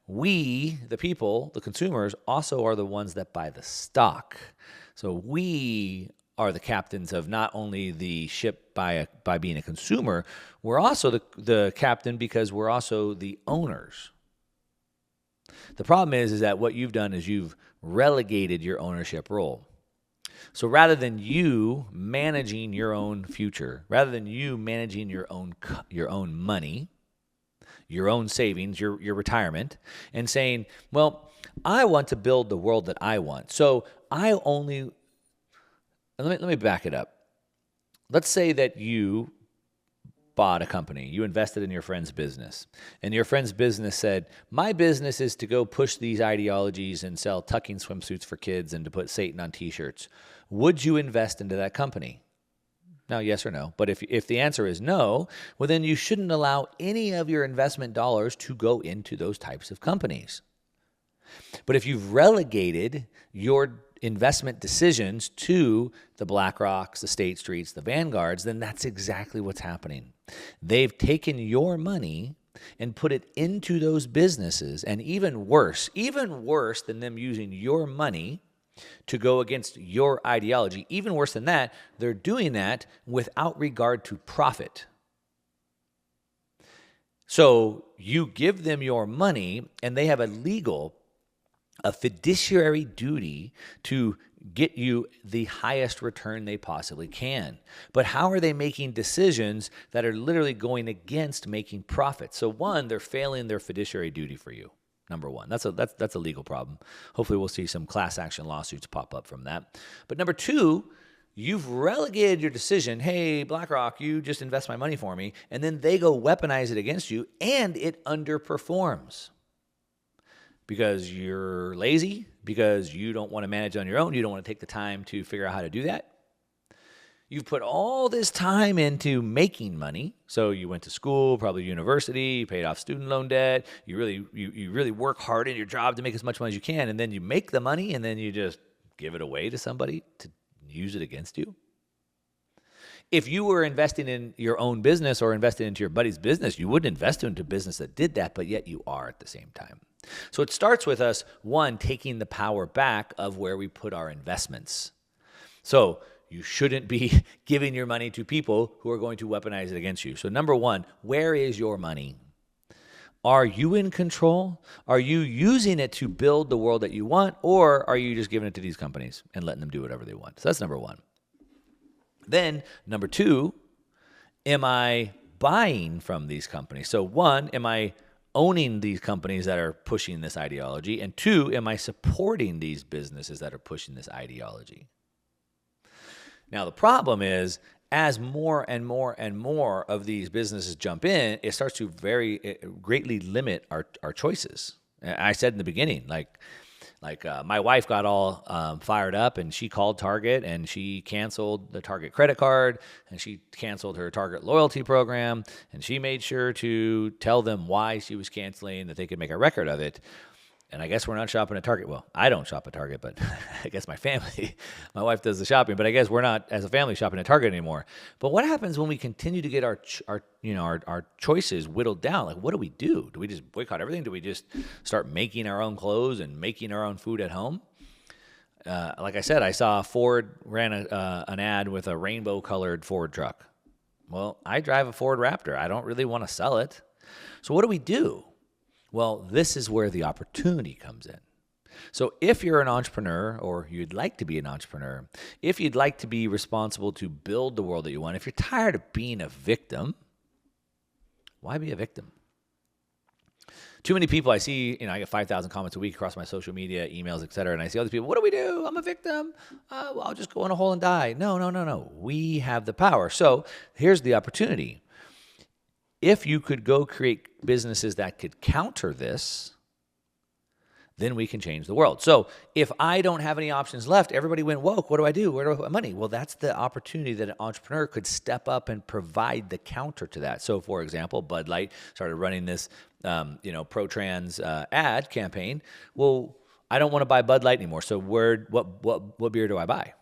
we, the people, the consumers, also are the ones that buy the stock. So we are the captains of not only the ship by being a consumer, we're also the captain because we're also the owners. The problem is that what you've done is you've relegated your ownership role. So rather than you managing your own future, rather than you managing your own money, your own savings, your retirement, and saying, well, I want to build the world that I want. So let me back it up. Let's say that you bought a company, you invested in your friend's business, and your friend's business said, my business is to go push these ideologies and sell tucking swimsuits for kids and to put Satan on t-shirts. Would you invest into that company? Now, yes or no. But if the answer is no, well, then you shouldn't allow any of your investment dollars to go into those types of companies. But if you've relegated your investment decisions to the BlackRocks, the State Streets, the Vanguards, then that's exactly what's happening. They've taken your money and put it into those businesses. And even worse than them using your money to go against your ideology, even worse than that, they're doing that without regard to profit. So you give them your money and they have a fiduciary duty to get you the highest return they possibly can. But how are they making decisions that are literally going against making profit? So one, they're failing their fiduciary duty for you. Number one, that's a legal problem. Hopefully we'll see some class action lawsuits pop up from that. But number two, you've relegated your decision. Hey, BlackRock, you just invest my money for me. And then they go weaponize it against you and it underperforms. Because you're lazy, because you don't want to manage on your own, you don't want to take the time to figure out how to do that. You've put all this time into making money. So you went to school, probably university, you paid off student loan debt. You really work hard in your job to make as much money as you can, and then you make the money, and then you just give it away to somebody to use it against you. If you were investing in your own business or investing into your buddy's business, you wouldn't invest into a business that did that, but yet you are at the same time. So it starts with us, one, taking the power back of where we put our investments. So you shouldn't be giving your money to people who are going to weaponize it against you. So number one, where is your money? Are you in control? Are you using it to build the world that you want, or are you just giving it to these companies and letting them do whatever they want? So that's number one. Then number two, am I buying from these companies? So one, am I owning these companies that are pushing this ideology? And two, am I supporting these businesses that are pushing this ideology? Now, the problem is, as more and more and more of these businesses jump in, it starts to greatly limit our choices. I said in the beginning, my wife got all fired up and she called Target and she canceled the Target credit card and she canceled her Target loyalty program and she made sure to tell them why she was canceling, that they could make a record of it. And I guess we're not shopping at Target. Well, I don't shop at Target, but I guess my family, my wife does the shopping. But I guess we're not, as a family, shopping at Target anymore. But what happens when we continue to get our choices whittled down? Like, what do? Do we just boycott everything? Do we just start making our own clothes and making our own food at home? Like I said, I saw Ford ran an ad with a rainbow-colored Ford truck. Well, I drive a Ford Raptor. I don't really want to sell it. So what do we do? Well, this is where the opportunity comes in. So if you're an entrepreneur or you'd like to be an entrepreneur, if you'd like to be responsible to build the world that you want, if you're tired of being a victim, why be a victim? Too many people I see, I get 5,000 comments a week across my social media, emails, et cetera, and I see all these people, what do we do? I'm a victim. Well, I'll just go in a hole and die. No. We have the power. So here's the opportunity. If you could go create businesses that could counter this, then we can change the world. So if I don't have any options left, everybody went woke. What do I do? Where do I put my money? Well, that's the opportunity that an entrepreneur could step up and provide the counter to that. So, for example, Bud Light started running this, pro-trans ad campaign. Well, I don't want to buy Bud Light anymore. So what beer do I buy?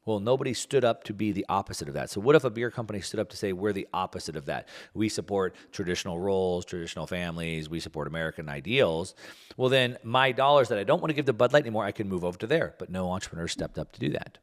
Well, nobody stood up to be the opposite of that. So what if a beer company stood up to say, we're the opposite of that? We support traditional roles, traditional families. We support American ideals. Well, then my dollars that I don't want to give to Bud Light anymore, I can move over to there. But no entrepreneur stepped up to do that.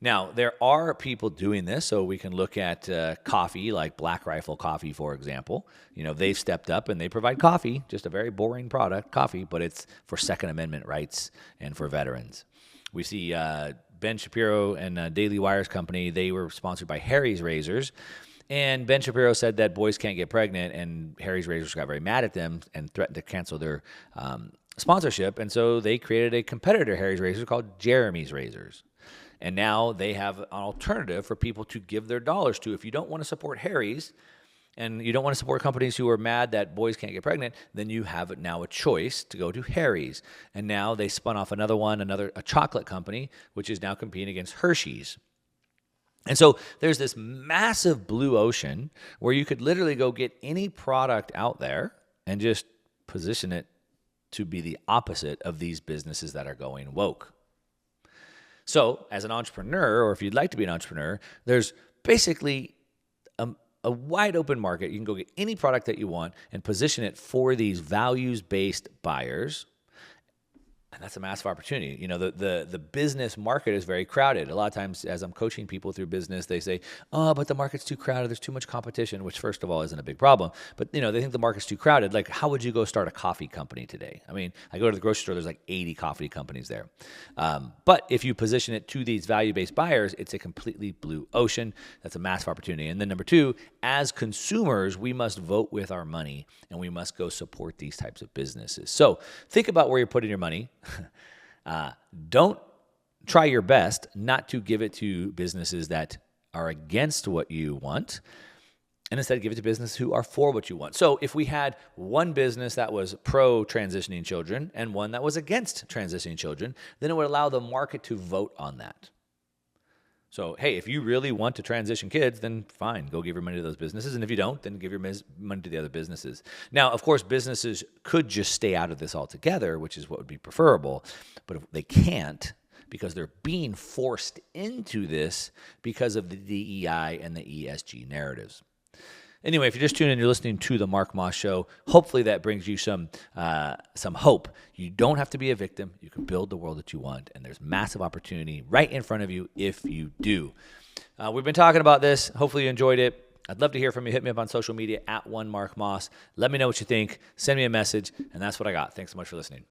Now, there are people doing this, so we can look at coffee, like Black Rifle Coffee, for example. They've stepped up and they provide coffee, just a very boring product, coffee, but it's for Second Amendment rights and for veterans. We see Ben Shapiro and Daily Wire's company, they were sponsored by Harry's Razors. And Ben Shapiro said that boys can't get pregnant, and Harry's Razors got very mad at them and threatened to cancel their sponsorship. And so they created a competitor, Harry's Razors, called Jeremy's Razors. And now they have an alternative for people to give their dollars to. If you don't want to support Harry's and you don't want to support companies who are mad that boys can't get pregnant, then you have now a choice to go to Harry's. And now they spun off another one, a chocolate company, which is now competing against Hershey's. And so there's this massive blue ocean where you could literally go get any product out there and just position it to be the opposite of these businesses that are going woke. So as an entrepreneur, or if you'd like to be an entrepreneur, there's basically a wide open market. You can go get any product that you want and position it for these values-based buyers. And that's a massive opportunity. The business market is very crowded. A lot of times as I'm coaching people through business, they say, oh, but the market's too crowded. There's too much competition, which first of all isn't a big problem. But, they think the market's too crowded. Like, how would you go start a coffee company today? I mean, I go to the grocery store, there's like 80 coffee companies there. But if you position it to these value-based buyers, it's a completely blue ocean. That's a massive opportunity. And then number two, as consumers, we must vote with our money and we must go support these types of businesses. So think about where you're putting your money. Don't try your best not to give it to businesses that are against what you want, and instead give it to businesses who are for what you want. So if we had one business that was pro-transitioning children and one that was against transitioning children, then it would allow the market to vote on that. So, hey, if you really want to transition kids, then fine, go give your money to those businesses. And if you don't, then give your money to the other businesses. Now, of course, businesses could just stay out of this altogether, which is what would be preferable. But if they can't, because they're being forced into this because of the DEI and the ESG narratives. Anyway, if you're just tuning in, you're listening to The Mark Moss Show. Hopefully that brings you some hope. You don't have to be a victim. You can build the world that you want, and there's massive opportunity right in front of you if you do. We've been talking about this. Hopefully you enjoyed it. I'd love to hear from you. Hit me up on social media @OneMarkMoss. Let me know what you think. Send me a message, and that's what I got. Thanks so much for listening.